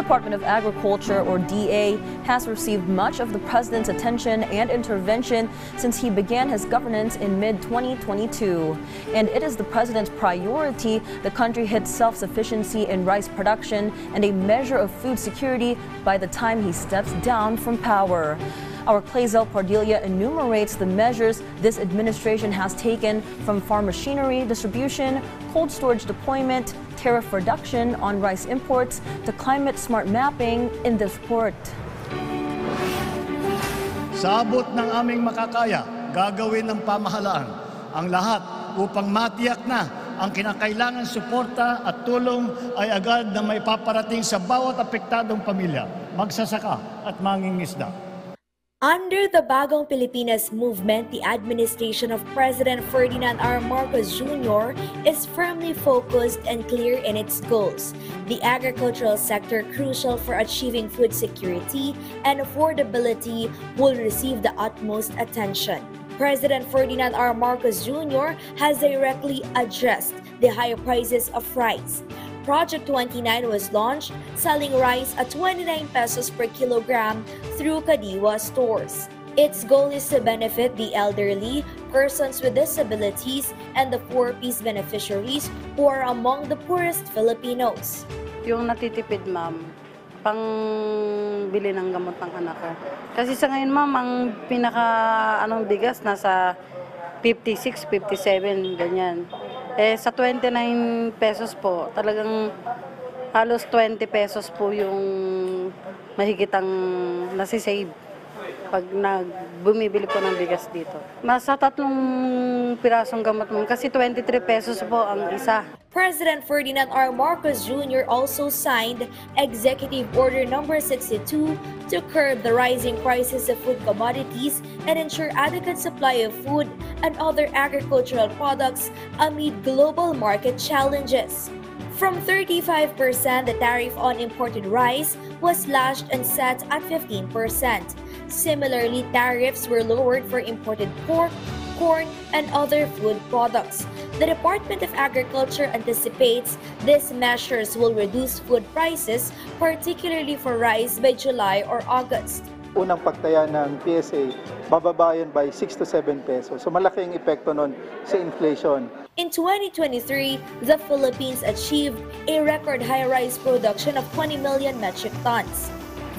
Department of Agriculture, or DA, has received much of the president's attention and intervention since he began his governance in mid-2022. And it is the president's priority the country hit self-sufficiency in rice production and a measure of food security by the time he steps down from power. Our Clazel Pardilla enumerates the measures this administration has taken, from farm machinery distribution, cold storage deployment, tariff reduction on rice imports, to climate-smart mapping in this report. Sa abot ng aming makakaya, gagawin ng pamahalaan ang lahat upang matiyak na ang kinakailangan suporta at tulong ay agad na may paparating sa bawat apektadong pamilya, magsasaka at mangingisda. Under the Bagong Pilipinas movement, the administration of President Ferdinand R. Marcos Jr. is firmly focused and clear in its goals. The agricultural sector, crucial for achieving food security and affordability, will receive the utmost attention. President Ferdinand R. Marcos Jr. has directly addressed the higher prices of rice. Project 29 was launched, selling rice at 29 pesos per kilogram through Kadiwa stores. Its goal is to benefit the elderly, persons with disabilities, and the 4-piece beneficiaries who are among the poorest Filipinos. Yung natitipid, ma'am, pang bili ng gamot ng anak ko. Kasi sa ngayon, ma'am, ang bigas nasa 56, 57, ganyan. Sa 29 pesos po, talagang halos 20 pesos po yung mahigitang nasisave pag bumibili po ng bigas dito. Nasa 3 pirasong gamot mo kasi 23 pesos po ang isa. President Ferdinand R. Marcos Jr. also signed Executive Order No. 62 to curb the rising prices of food commodities and ensure adequate supply of food and other agricultural products amid global market challenges. From 35%, the tariff on imported rice was slashed and set at 15%. Similarly, tariffs were lowered for imported pork, corn, and other food products. The Department of Agriculture anticipates these measures will reduce food prices, particularly for rice, by July or August. Unang pagtaya ng PSA, bababa yan by 6 to 7 pesos. So malaking epekto nun sa inflation. In 2023, the Philippines achieved a record high rice production of 20 million metric tons.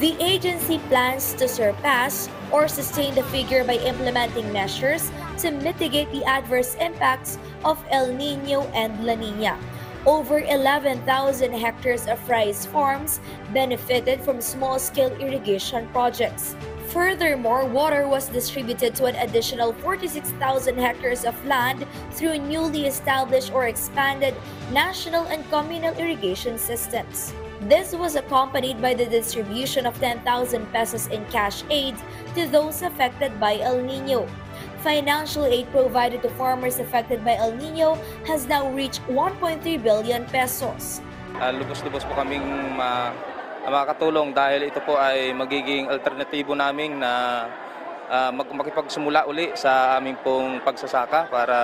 The agency plans to surpass or sustain the figure by implementing measures to mitigate the adverse impacts of El Niño and La Niña. Over 11,000 hectares of rice farms benefited from small-scale irrigation projects. Furthermore, water was distributed to an additional 46,000 hectares of land through newly established or expanded national and communal irrigation systems. This was accompanied by the distribution of 10,000 pesos in cash aid to those affected by El Niño. Financial aid provided to farmers affected by El Niño has now reached 1.3 billion pesos. Lubos-lubos po kaming makakatulong dahil ito po ay magiging alternatibo namin na makipagsimula uli sa aming pong pagsasaka para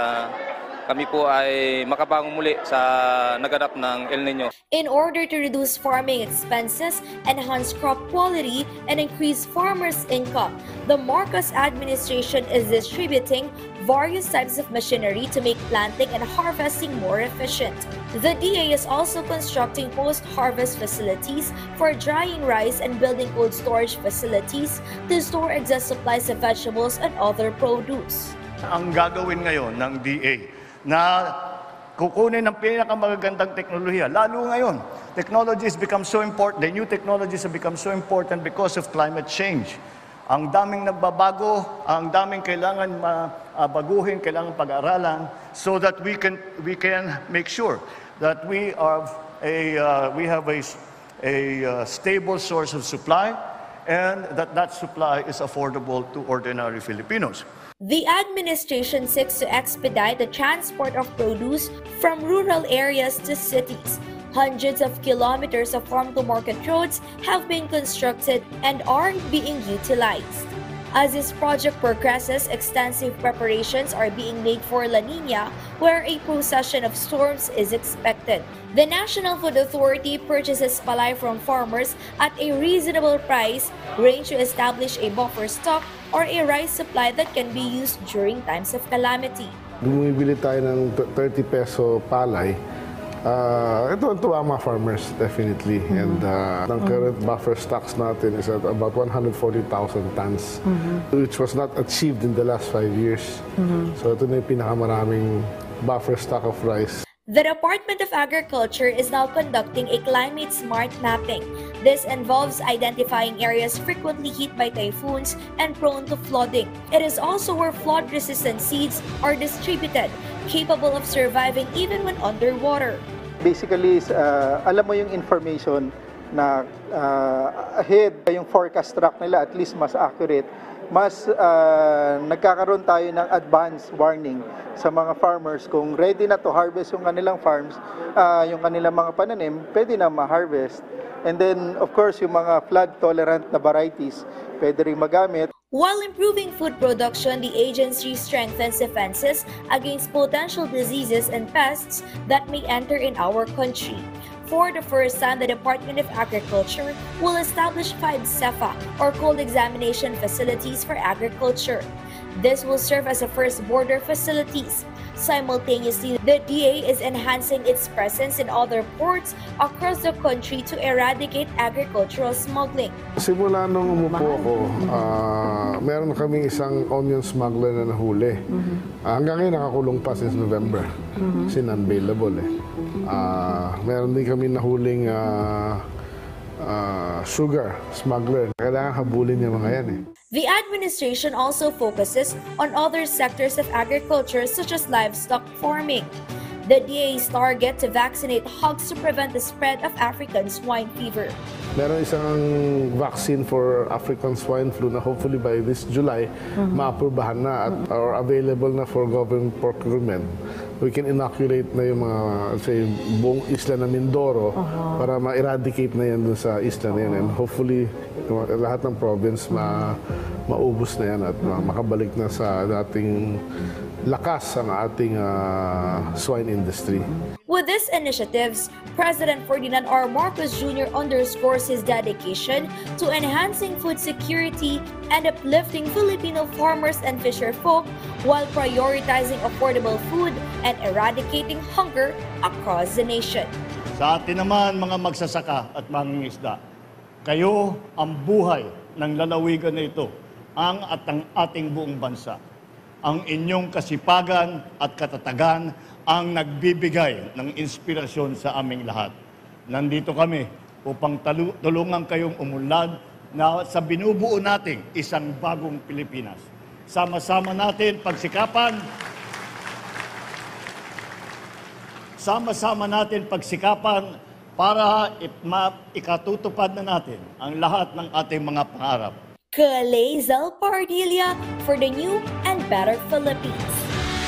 kami po ay makabangon muli sa naganap ng El Niño. In order to reduce farming expenses, enhance crop quality, and increase farmers' income, the Marcos administration is distributing various types of machinery to make planting and harvesting more efficient. The DA is also constructing post-harvest facilities for drying rice and building cold storage facilities to store excess supplies of vegetables and other produce. Ang gagawin ngayon ng DA na kukunin ng pinakamagagandang teknolohiya. Lalo ngayon, technologies become so important, the new technologies have become so important because of climate change. Ang daming nagbabago, ang daming kailangan baguhin, kailangan pag-aralan so that we can make sure that we have a stable source of supply and that supply is affordable to ordinary Filipinos. The administration seeks to expedite the transport of produce from rural areas to cities. Hundreds of kilometers of farm-to-market roads have been constructed and are being utilized. As this project progresses, extensive preparations are being made for La Nina, where a procession of storms is expected. The National Food Authority purchases palay from farmers at a reasonable price, range to establish a buffer stock or a rice supply that can be used during times of calamity. Bumibili tayo ng 30 peso palay. Ito ang tuwa mga farmers, definitely. And ang current buffer stocks natin is at about 140,000 tons, which was not achieved in the last 5 years. So ito na yung pinakamaraming buffer stock of rice. The Department of Agriculture is now conducting a climate smart mapping. This involves identifying areas frequently hit by typhoons and prone to flooding. It is also where flood-resistant seeds are distributed, capable of surviving even when underwater. Basically, alam mo yung information na ahead, yung forecast track nila at least mas accurate, mas nagkakaroon tayo ng advance warning sa mga farmers kung ready na to harvest yung kanilang farms, yung kanilang mga pananim, pwede na ma-harvest. And then, of course, yung mga flood-tolerant na varieties, pwede rin magamit. While improving food production, the agency strengthens defenses against potential diseases and pests that may enter in our country. For the first time, the Department of Agriculture will establish 5 CEFA, or cold examination facilities for agriculture. This will serve as the first border facilities. Simultaneously, the DA is enhancing its presence in other ports across the country to eradicate agricultural smuggling. Simula nung umupo ako, meron kaming isang onion smuggler na nahuli. Hanggang ngayon nakakulong pa since November. Kasi unavailable eh. Meron din kami nahuling sugar smuggler. Kailangan habulin yung mga yan eh. The administration also focuses on other sectors of agriculture such as livestock farming. The DA's target to vaccinate hogs to prevent the spread of African swine fever. Meron isang vaccine for African swine flu na hopefully by this July, maaprubahan na at or available na for government procurement. We can inoculate na yung mga, say, buong isla na Mindoro para ma-eradicate na yan dun sa isla na yan. And hopefully, lahat ng province maubos na yan at makabalik na sa dating lakas ang ating swine industry. With these initiatives, President Ferdinand R. Marcos Jr. underscores his dedication to enhancing food security and uplifting Filipino farmers and fisherfolk while prioritizing affordable food and eradicating hunger across the nation. Sa atin naman mga magsasaka at mangingisda, kayo ang buhay ng lalawigan na ito, ang ating buong bansa. Ang inyong kasipagan at katatagan ang nagbibigay ng inspirasyon sa aming lahat. Nandito kami upang tulungan kayong umunlad na sa binubuo nating isang bagong Pilipinas. Sama-sama natin pagsikapan para ikatutupad na natin ang lahat ng ating mga pangarap. Kalay Zalpardilla for the new and better Philippines.